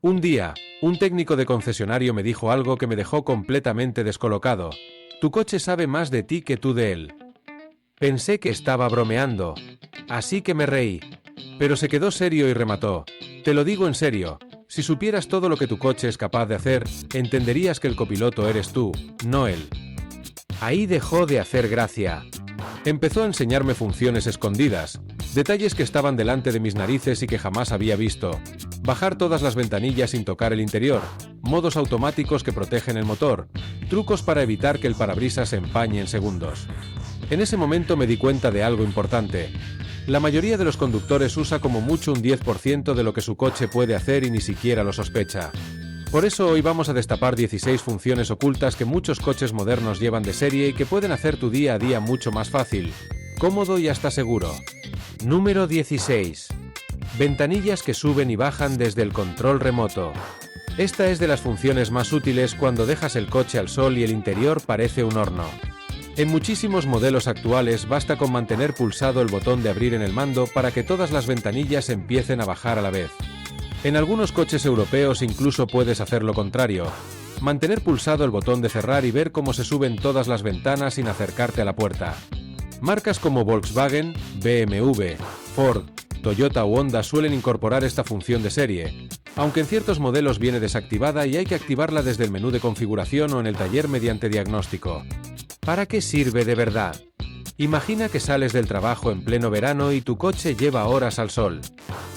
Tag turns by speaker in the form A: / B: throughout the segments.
A: Un día, un técnico de concesionario me dijo algo que me dejó completamente descolocado. Tu coche sabe más de ti que tú de él. Pensé que estaba bromeando, así que me reí. Pero se quedó serio y remató. Te lo digo en serio, si supieras todo lo que tu coche es capaz de hacer, entenderías que el copiloto eres tú, no él. Ahí dejó de hacer gracia. Empezó a enseñarme funciones escondidas, detalles que estaban delante de mis narices y que jamás había visto. Bajar todas las ventanillas sin tocar el interior, modos automáticos que protegen el motor, trucos para evitar que el parabrisas se empañe en segundos. En ese momento me di cuenta de algo importante. La mayoría de los conductores usa como mucho un 10% de lo que su coche puede hacer y ni siquiera lo sospecha. Por eso hoy vamos a destapar 16 funciones ocultas que muchos coches modernos llevan de serie y que pueden hacer tu día a día mucho más fácil, cómodo y hasta seguro. Número 16. Ventanillas que suben y bajan desde el control remoto. Esta es de las funciones más útiles cuando dejas el coche al sol y el interior parece un horno. En muchísimos modelos actuales basta con mantener pulsado el botón de abrir en el mando para que todas las ventanillas empiecen a bajar a la vez. En algunos coches europeos incluso puedes hacer lo contrario, mantener pulsado el botón de cerrar y ver cómo se suben todas las ventanas sin acercarte a la puerta. Marcas como Volkswagen, BMW, Ford, Toyota o Honda suelen incorporar esta función de serie, aunque en ciertos modelos viene desactivada y hay que activarla desde el menú de configuración o en el taller mediante diagnóstico. ¿Para qué sirve de verdad? Imagina que sales del trabajo en pleno verano y tu coche lleva horas al sol.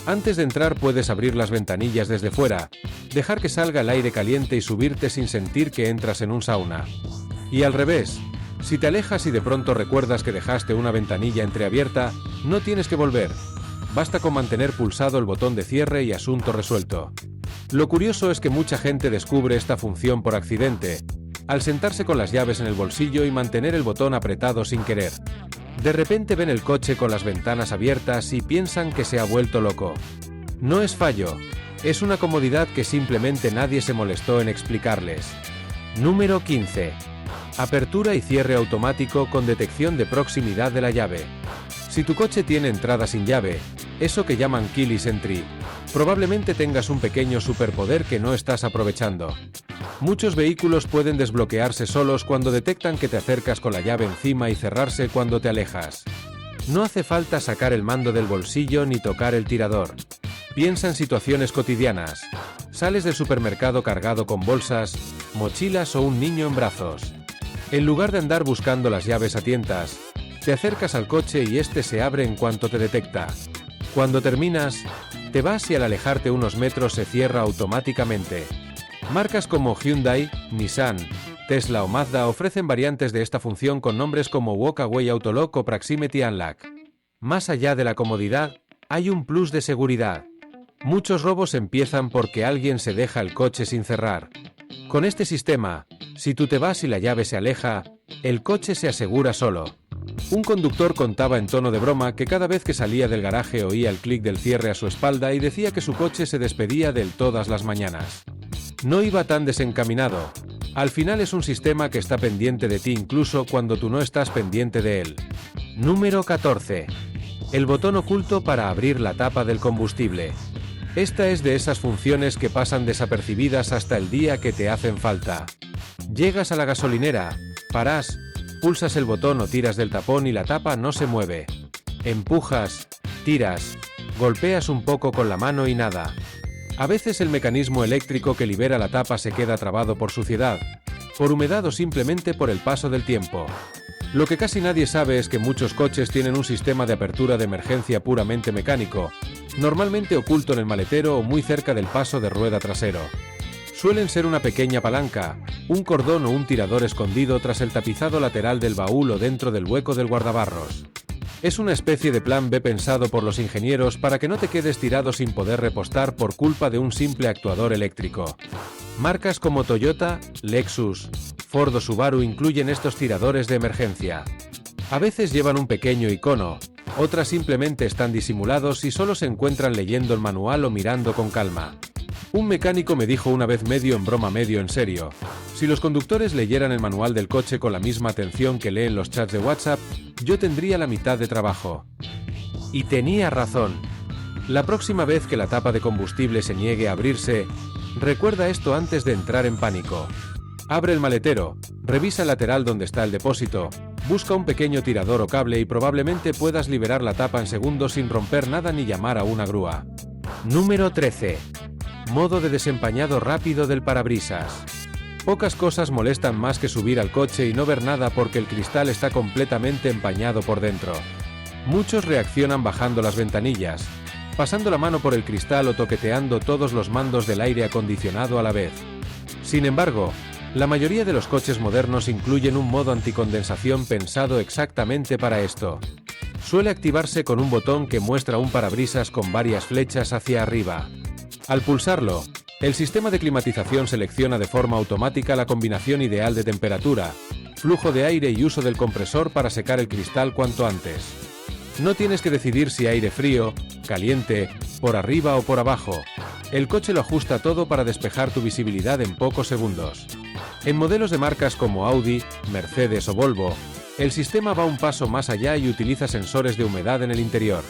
A: Antes de entrar puedes abrir las ventanillas desde fuera, dejar que salga el aire caliente y subirte sin sentir que entras en un sauna. Y al revés, si te alejas y de pronto recuerdas que dejaste una ventanilla entreabierta, no tienes que volver. Basta con mantener pulsado el botón de cierre y asunto resuelto. Lo curioso es que mucha gente descubre esta función por accidente, al sentarse con las llaves en el bolsillo y mantener el botón apretado sin querer. De repente ven el coche con las ventanas abiertas y piensan que se ha vuelto loco. No es fallo, es una comodidad que simplemente nadie se molestó en explicarles. Número 15. Apertura y cierre automático con detección de proximidad de la llave. Si tu coche tiene entrada sin llave, eso que llaman keyless entry, probablemente tengas un pequeño superpoder que no estás aprovechando. Muchos vehículos pueden desbloquearse solos cuando detectan que te acercas con la llave encima y cerrarse cuando te alejas. No hace falta sacar el mando del bolsillo ni tocar el tirador. Piensa en situaciones cotidianas. Sales del supermercado cargado con bolsas, mochilas o un niño en brazos. En lugar de andar buscando las llaves a tientas, te acercas al coche y este se abre en cuanto te detecta. Cuando terminas, te vas y al alejarte unos metros se cierra automáticamente. Marcas como Hyundai, Nissan, Tesla o Mazda ofrecen variantes de esta función con nombres como Walkaway Autolock o Proximity Unlock. Más allá de la comodidad, hay un plus de seguridad. Muchos robos empiezan porque alguien se deja el coche sin cerrar. Con este sistema, si tú te vas y la llave se aleja, el coche se asegura solo. Un conductor contaba en tono de broma que cada vez que salía del garaje oía el clic del cierre a su espalda y decía que su coche se despedía de él todas las mañanas. No iba tan desencaminado. Al final es un sistema que está pendiente de ti incluso cuando tú no estás pendiente de él. Número 14. El botón oculto para abrir la tapa del combustible. Esta es de esas funciones que pasan desapercibidas hasta el día que te hacen falta. Llegas a la gasolinera, paras, pulsas el botón o tiras del tapón y la tapa no se mueve. Empujas, tiras, golpeas un poco con la mano y nada. A veces el mecanismo eléctrico que libera la tapa se queda trabado por suciedad, por humedad o simplemente por el paso del tiempo. Lo que casi nadie sabe es que muchos coches tienen un sistema de apertura de emergencia puramente mecánico, normalmente oculto en el maletero o muy cerca del paso de rueda trasero. Suelen ser una pequeña palanca, un cordón o un tirador escondido tras el tapizado lateral del baúl o dentro del hueco del guardabarros. Es una especie de plan B pensado por los ingenieros para que no te quedes tirado sin poder repostar por culpa de un simple actuador eléctrico. Marcas como Toyota, Lexus, Ford o Subaru incluyen estos tiradores de emergencia. A veces llevan un pequeño icono, otras simplemente están disimulados y solo se encuentran leyendo el manual o mirando con calma. Un mecánico me dijo una vez medio en broma medio en serio, si los conductores leyeran el manual del coche con la misma atención que leen los chats de WhatsApp, yo tendría la mitad de trabajo. Y tenía razón. La próxima vez que la tapa de combustible se niegue a abrirse, Recuerda esto antes de entrar en pánico. Abre el maletero, revisa el lateral donde está el depósito, busca un pequeño tirador o cable y probablemente puedas liberar la tapa en segundos sin romper nada ni llamar a una grúa. Número 13. Modo de desempañado rápido del parabrisas. Pocas cosas molestan más que subir al coche y no ver nada porque el cristal está completamente empañado por dentro. Muchos reaccionan bajando las ventanillas, pasando la mano por el cristal o toqueteando todos los mandos del aire acondicionado a la vez. Sin embargo, la mayoría de los coches modernos incluyen un modo anticondensación pensado exactamente para esto. Suele activarse con un botón que muestra un parabrisas con varias flechas hacia arriba. Al pulsarlo, el sistema de climatización selecciona de forma automática la combinación ideal de temperatura, flujo de aire y uso del compresor para secar el cristal cuanto antes. No tienes que decidir si aire frío, caliente, por arriba o por abajo. El coche lo ajusta todo para despejar tu visibilidad en pocos segundos. En modelos de marcas como Audi, Mercedes o Volvo, el sistema va un paso más allá y utiliza sensores de humedad en el interior.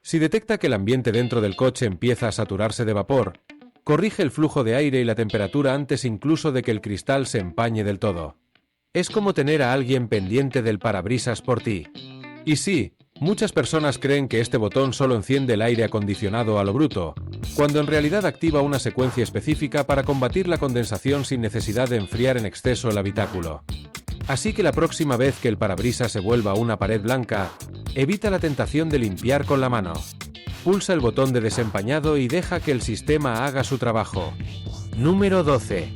A: Si detecta que el ambiente dentro del coche empieza a saturarse de vapor, corrige el flujo de aire y la temperatura antes incluso de que el cristal se empañe del todo. Es como tener a alguien pendiente del parabrisas por ti. Y sí, muchas personas creen que este botón solo enciende el aire acondicionado a lo bruto, cuando en realidad activa una secuencia específica para combatir la condensación sin necesidad de enfriar en exceso el habitáculo. Así que la próxima vez que el parabrisas se vuelva una pared blanca, evita la tentación de limpiar con la mano. Pulsa el botón de desempañado y deja que el sistema haga su trabajo. Número 12.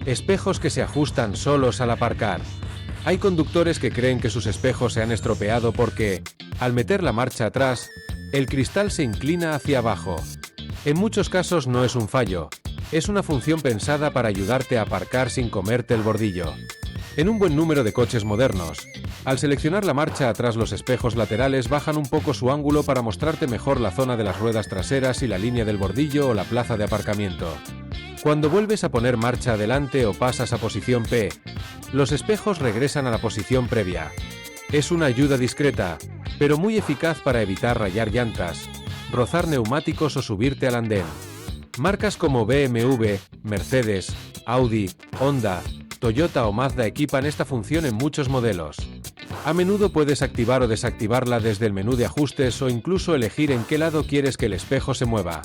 A: Espejos que se ajustan solos al aparcar. Hay conductores que creen que sus espejos se han estropeado porque, al meter la marcha atrás, el cristal se inclina hacia abajo. En muchos casos no es un fallo, es una función pensada para ayudarte a aparcar sin comerte el bordillo. En un buen número de coches modernos, al seleccionar la marcha atrás los espejos laterales bajan un poco su ángulo para mostrarte mejor la zona de las ruedas traseras y la línea del bordillo o la plaza de aparcamiento. Cuando vuelves a poner marcha adelante o pasas a posición P, los espejos regresan a la posición previa. Es una ayuda discreta, pero muy eficaz para evitar rayar llantas, rozar neumáticos o subirte al andén. Marcas como BMW, Mercedes, Audi, Honda, Toyota o Mazda equipan esta función en muchos modelos. A menudo puedes activar o desactivarla desde el menú de ajustes o incluso elegir en qué lado quieres que el espejo se mueva.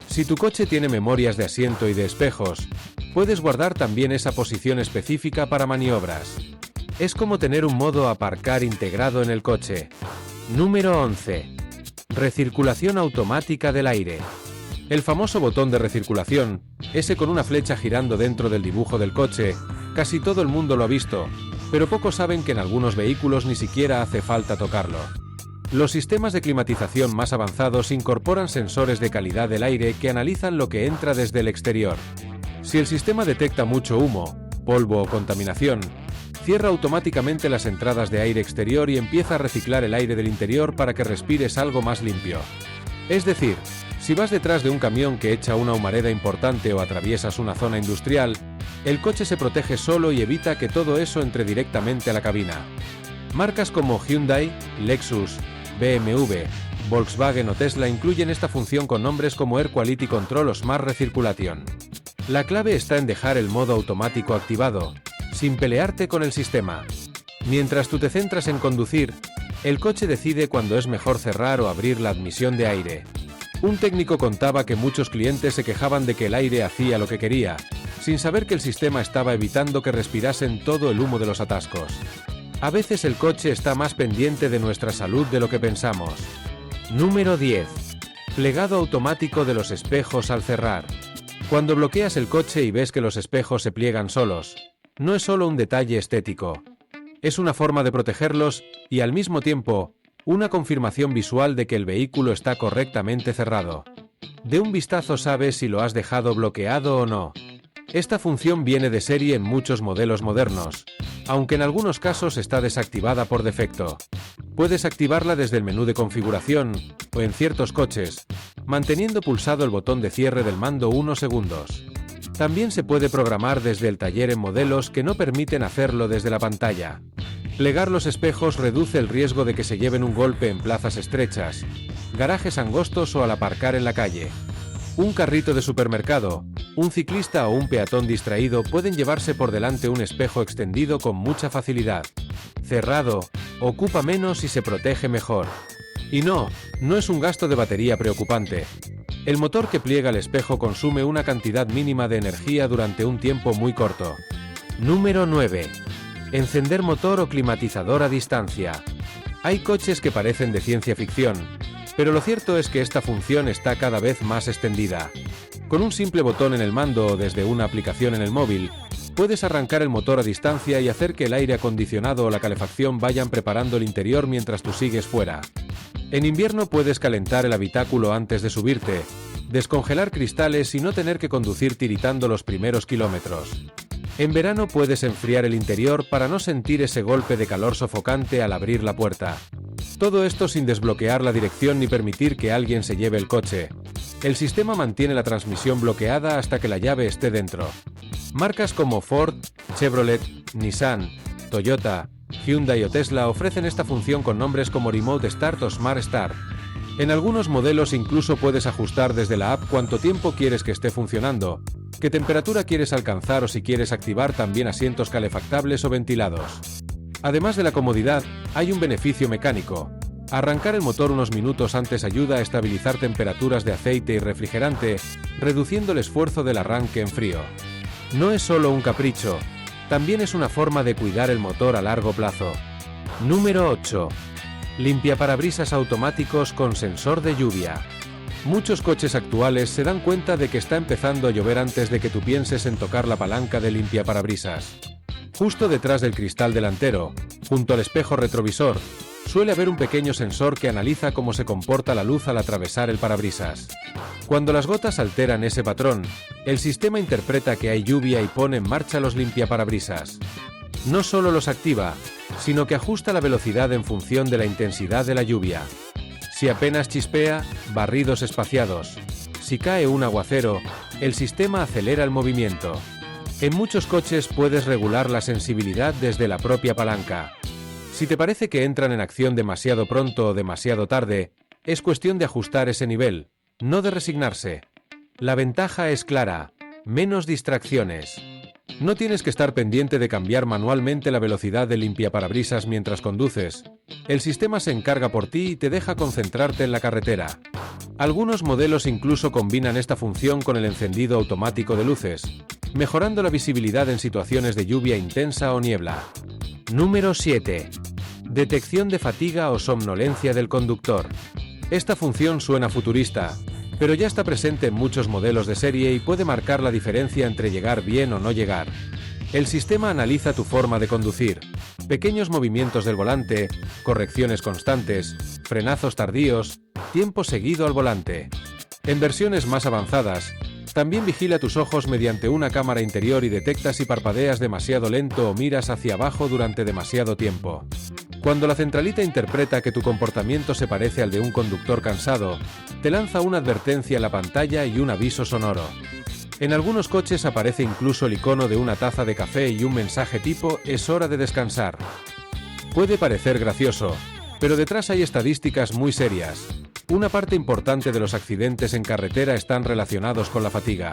A: Si tu coche tiene memorias de asiento y de espejos, puedes guardar también esa posición específica para maniobras. Es como tener un modo aparcar integrado en el coche. Número 11. Recirculación automática del aire. El famoso botón de recirculación, ese con una flecha girando dentro del dibujo del coche, casi todo el mundo lo ha visto, pero pocos saben que en algunos vehículos ni siquiera hace falta tocarlo. Los sistemas de climatización más avanzados incorporan sensores de calidad del aire que analizan lo que entra desde el exterior. Si el sistema detecta mucho humo, polvo o contaminación, cierra automáticamente las entradas de aire exterior y empieza a reciclar el aire del interior para que respires algo más limpio. Es decir, si vas detrás de un camión que echa una humareda importante o atraviesas una zona industrial, el coche se protege solo y evita que todo eso entre directamente a la cabina. Marcas como Hyundai, Lexus, BMW, Volkswagen o Tesla incluyen esta función con nombres como Air Quality Control o Smart Recirculation. La clave está en dejar el modo automático activado, sin pelearte con el sistema. Mientras tú te centras en conducir, el coche decide cuándo es mejor cerrar o abrir la admisión de aire. Un técnico contaba que muchos clientes se quejaban de que el aire hacía lo que quería, sin saber que el sistema estaba evitando que respirasen todo el humo de los atascos. A veces el coche está más pendiente de nuestra salud de lo que pensamos. Número 10. Plegado automático de los espejos al cerrar. Cuando bloqueas el coche y ves que los espejos se pliegan solos, no es solo un detalle estético. Es una forma de protegerlos y, al mismo tiempo, una confirmación visual de que el vehículo está correctamente cerrado. De un vistazo sabes si lo has dejado bloqueado o no. Esta función viene de serie en muchos modelos modernos, aunque en algunos casos está desactivada por defecto. Puedes activarla desde el menú de configuración, o en ciertos coches, manteniendo pulsado el botón de cierre del mando unos segundos. También se puede programar desde el taller en modelos que no permiten hacerlo desde la pantalla. Plegar los espejos reduce el riesgo de que se lleven un golpe en plazas estrechas, garajes angostos o al aparcar en la calle. Un carrito de supermercado, un ciclista o un peatón distraído pueden llevarse por delante un espejo extendido con mucha facilidad. Cerrado, ocupa menos y se protege mejor. Y no es un gasto de batería preocupante. El motor que pliega el espejo consume una cantidad mínima de energía durante un tiempo muy corto. Número 9. Encender motor o climatizador a distancia. Hay coches que parecen de ciencia ficción, pero lo cierto es que esta función está cada vez más extendida. Con un simple botón en el mando o desde una aplicación en el móvil, puedes arrancar el motor a distancia y hacer que el aire acondicionado o la calefacción vayan preparando el interior mientras tú sigues fuera. En invierno puedes calentar el habitáculo antes de subirte, descongelar cristales y no tener que conducir tiritando los primeros kilómetros. En verano puedes enfriar el interior para no sentir ese golpe de calor sofocante al abrir la puerta. Todo esto sin desbloquear la dirección ni permitir que alguien se lleve el coche. El sistema mantiene la transmisión bloqueada hasta que la llave esté dentro. Marcas como Ford, Chevrolet, Nissan, Toyota, Hyundai o Tesla ofrecen esta función con nombres como Remote Start o Smart Start. En algunos modelos incluso puedes ajustar desde la app cuánto tiempo quieres que esté funcionando, qué temperatura quieres alcanzar o si quieres activar también asientos calefactables o ventilados. Además de la comodidad, hay un beneficio mecánico. Arrancar el motor unos minutos antes ayuda a estabilizar temperaturas de aceite y refrigerante, reduciendo el esfuerzo del arranque en frío. No es solo un capricho, también es una forma de cuidar el motor a largo plazo. Número 8. Limpiaparabrisas automáticos con sensor de lluvia. Muchos coches actuales se dan cuenta de que está empezando a llover antes de que tú pienses en tocar la palanca de limpiaparabrisas. Justo detrás del cristal delantero, junto al espejo retrovisor, suele haber un pequeño sensor que analiza cómo se comporta la luz al atravesar el parabrisas. Cuando las gotas alteran ese patrón, el sistema interpreta que hay lluvia y pone en marcha los limpiaparabrisas. No solo los activa, sino que ajusta la velocidad en función de la intensidad de la lluvia. Si apenas chispea, barridos espaciados. Si cae un aguacero, el sistema acelera el movimiento. En muchos coches puedes regular la sensibilidad desde la propia palanca. Si te parece que entran en acción demasiado pronto o demasiado tarde, es cuestión de ajustar ese nivel, no de resignarse. La ventaja es clara: menos distracciones. No tienes que estar pendiente de cambiar manualmente la velocidad del limpiaparabrisas mientras conduces. El sistema se encarga por ti y te deja concentrarte en la carretera. Algunos modelos incluso combinan esta función con el encendido automático de luces, mejorando la visibilidad en situaciones de lluvia intensa o niebla. Número 7. Detección de fatiga o somnolencia del conductor. Esta función suena futurista, pero ya está presente en muchos modelos de serie y puede marcar la diferencia entre llegar bien o no llegar. El sistema analiza tu forma de conducir, pequeños movimientos del volante, correcciones constantes, frenazos tardíos, tiempo seguido al volante. En versiones más avanzadas, también vigila tus ojos mediante una cámara interior y detecta si parpadeas demasiado lento o miras hacia abajo durante demasiado tiempo. Cuando la centralita interpreta que tu comportamiento se parece al de un conductor cansado, te lanza una advertencia en la pantalla y un aviso sonoro. En algunos coches aparece incluso el icono de una taza de café y un mensaje tipo «Es hora de descansar». Puede parecer gracioso, pero detrás hay estadísticas muy serias. Una parte importante de los accidentes en carretera están relacionados con la fatiga.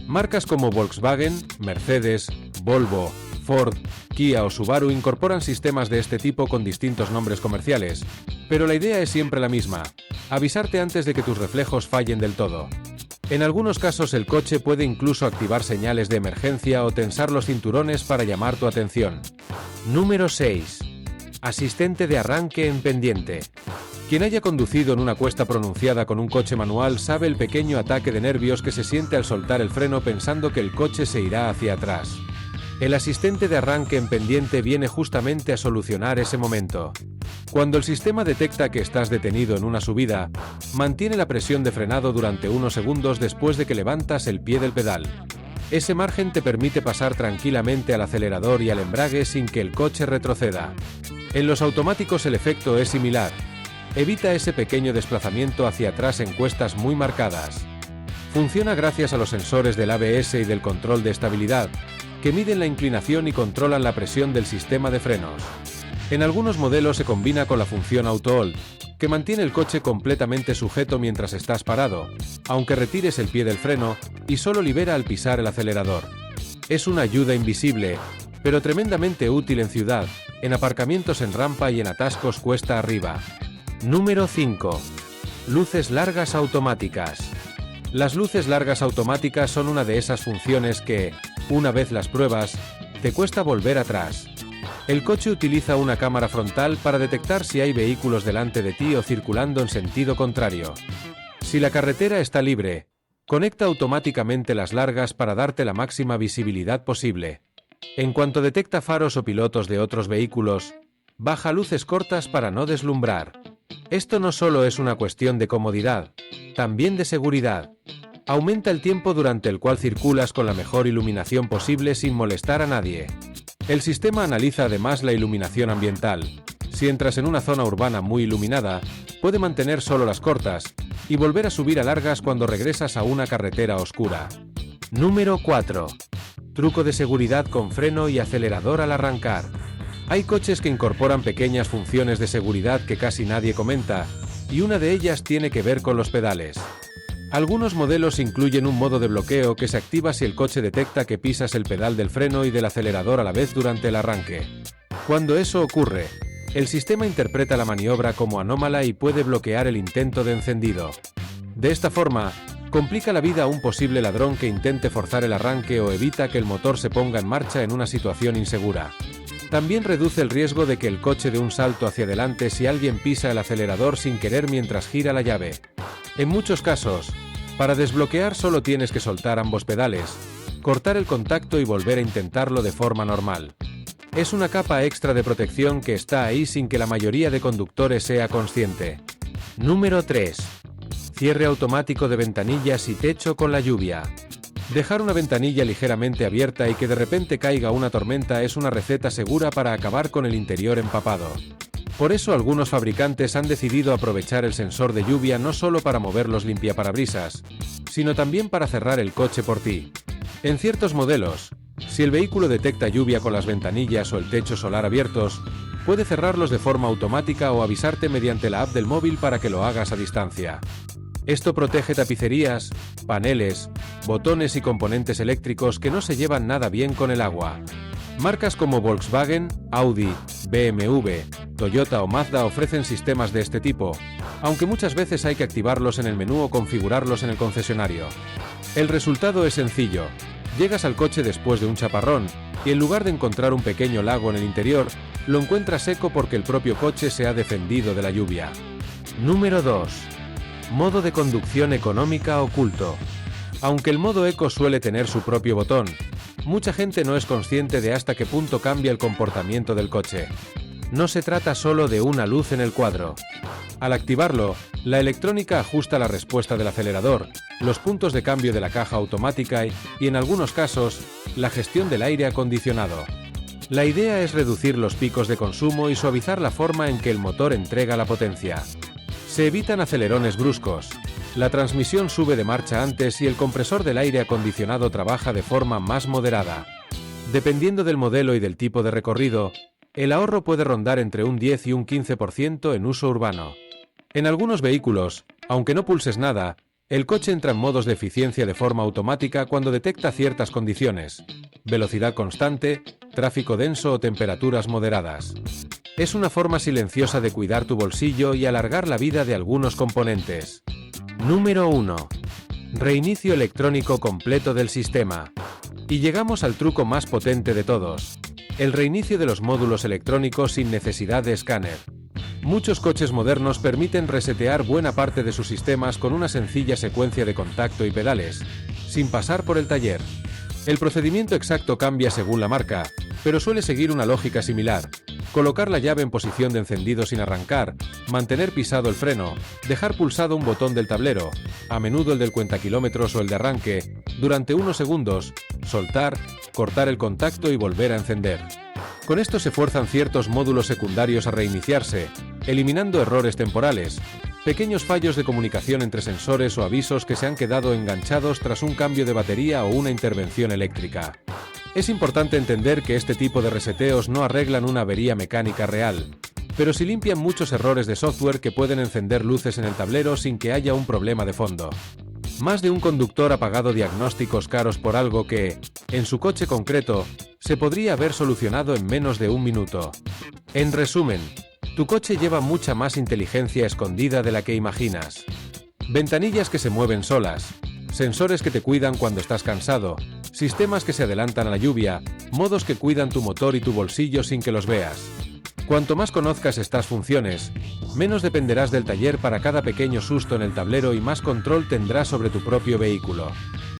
A: Marcas como Volkswagen, Mercedes, Volvo, Ford, Kia o Subaru incorporan sistemas de este tipo con distintos nombres comerciales, pero la idea es siempre la misma: avisarte antes de que tus reflejos fallen del todo. En algunos casos el coche puede incluso activar señales de emergencia o tensar los cinturones para llamar tu atención. Número 6. Asistente de arranque en pendiente. Quien haya conducido en una cuesta pronunciada con un coche manual sabe el pequeño ataque de nervios que se siente al soltar el freno pensando que el coche se irá hacia atrás. El asistente de arranque en pendiente viene justamente a solucionar ese momento. Cuando el sistema detecta que estás detenido en una subida, mantiene la presión de frenado durante unos segundos después de que levantas el pie del pedal. Ese margen te permite pasar tranquilamente al acelerador y al embrague sin que el coche retroceda. En los automáticos el efecto es similar. Evita ese pequeño desplazamiento hacia atrás en cuestas muy marcadas. Funciona gracias a los sensores del ABS y del control de estabilidad, que miden la inclinación y controlan la presión del sistema de frenos. En algunos modelos se combina con la función Auto Hold, que mantiene el coche completamente sujeto mientras estás parado, aunque retires el pie del freno, y solo libera al pisar el acelerador. Es una ayuda invisible, pero tremendamente útil en ciudad, en aparcamientos en rampa y en atascos cuesta arriba. Número 5. Luces largas automáticas. Las luces largas automáticas son una de esas funciones que, una vez las pruebas, te cuesta volver atrás. El coche utiliza una cámara frontal para detectar si hay vehículos delante de ti o circulando en sentido contrario. Si la carretera está libre, conecta automáticamente las largas para darte la máxima visibilidad posible. En cuanto detecta faros o pilotos de otros vehículos, baja luces cortas para no deslumbrar. Esto no solo es una cuestión de comodidad, también de seguridad. Aumenta el tiempo durante el cual circulas con la mejor iluminación posible sin molestar a nadie. El sistema analiza además la iluminación ambiental. Si entras en una zona urbana muy iluminada, puede mantener solo las cortas y volver a subir a largas cuando regresas a una carretera oscura. Número 4. Truco de seguridad con freno y acelerador al arrancar. Hay coches que incorporan pequeñas funciones de seguridad que casi nadie comenta, y una de ellas tiene que ver con los pedales. Algunos modelos incluyen un modo de bloqueo que se activa si el coche detecta que pisas el pedal del freno y del acelerador a la vez durante el arranque. Cuando eso ocurre, el sistema interpreta la maniobra como anómala y puede bloquear el intento de encendido. De esta forma, complica la vida a un posible ladrón que intente forzar el arranque o evita que el motor se ponga en marcha en una situación insegura. También reduce el riesgo de que el coche dé un salto hacia adelante si alguien pisa el acelerador sin querer mientras gira la llave. En muchos casos, para desbloquear solo tienes que soltar ambos pedales, cortar el contacto y volver a intentarlo de forma normal. Es una capa extra de protección que está ahí sin que la mayoría de conductores sea consciente. Número 3. Cierre automático de ventanillas y techo con la lluvia. Dejar una ventanilla ligeramente abierta y que de repente caiga una tormenta es una receta segura para acabar con el interior empapado. Por eso algunos fabricantes han decidido aprovechar el sensor de lluvia no solo para mover los limpiaparabrisas, sino también para cerrar el coche por ti. En ciertos modelos, si el vehículo detecta lluvia con las ventanillas o el techo solar abiertos, puede cerrarlos de forma automática o avisarte mediante la app del móvil para que lo hagas a distancia. Esto protege tapicerías, paneles, botones y componentes eléctricos que no se llevan nada bien con el agua. Marcas como Volkswagen, Audi, BMW, Toyota o Mazda ofrecen sistemas de este tipo, aunque muchas veces hay que activarlos en el menú o configurarlos en el concesionario. El resultado es sencillo. Llegas al coche después de un chaparrón, y en lugar de encontrar un pequeño lago en el interior, lo encuentras seco porque el propio coche se ha defendido de la lluvia. Número 2. Modo de conducción económica oculto. Aunque el modo eco suele tener su propio botón, mucha gente no es consciente de hasta qué punto cambia el comportamiento del coche. No se trata solo de una luz en el cuadro. Al activarlo, la electrónica ajusta la respuesta del acelerador, los puntos de cambio de la caja automática y, en algunos casos, la gestión del aire acondicionado. La idea es reducir los picos de consumo y suavizar la forma en que el motor entrega la potencia. Se evitan acelerones bruscos. La transmisión sube de marcha antes y el compresor del aire acondicionado trabaja de forma más moderada. Dependiendo del modelo y del tipo de recorrido, el ahorro puede rondar entre un 10 y un 15% en uso urbano. En algunos vehículos, aunque no pulses nada, el coche entra en modos de eficiencia de forma automática cuando detecta ciertas condiciones: velocidad constante, tráfico denso o temperaturas moderadas. Es una forma silenciosa de cuidar tu bolsillo y alargar la vida de algunos componentes. Número 1. Reinicio electrónico completo del sistema. Y llegamos al truco más potente de todos: el reinicio de los módulos electrónicos sin necesidad de escáner. Muchos coches modernos permiten resetear buena parte de sus sistemas con una sencilla secuencia de contacto y pedales, sin pasar por el taller. El procedimiento exacto cambia según la marca, pero suele seguir una lógica similar: colocar la llave en posición de encendido sin arrancar, mantener pisado el freno, dejar pulsado un botón del tablero, a menudo el del cuentakilómetros o el de arranque, durante unos segundos, soltar, cortar el contacto y volver a encender. Con esto se fuerzan ciertos módulos secundarios a reiniciarse, eliminando errores temporales, pequeños fallos de comunicación entre sensores o avisos que se han quedado enganchados tras un cambio de batería o una intervención eléctrica. Es importante entender que este tipo de reseteos no arreglan una avería mecánica real. pero sí limpian muchos errores de software que pueden encender luces en el tablero sin que haya un problema de fondo. Más de un conductor ha pagado diagnósticos caros por algo que, en su coche concreto, se podría haber solucionado en menos de un minuto. En resumen, tu coche lleva mucha más inteligencia escondida de la que imaginas. Ventanillas que se mueven solas, sensores que te cuidan cuando estás cansado, sistemas que se adelantan a la lluvia, modos que cuidan tu motor y tu bolsillo sin que los veas. Cuanto más conozcas estas funciones, menos dependerás del taller para cada pequeño susto en el tablero y más control tendrás sobre tu propio vehículo.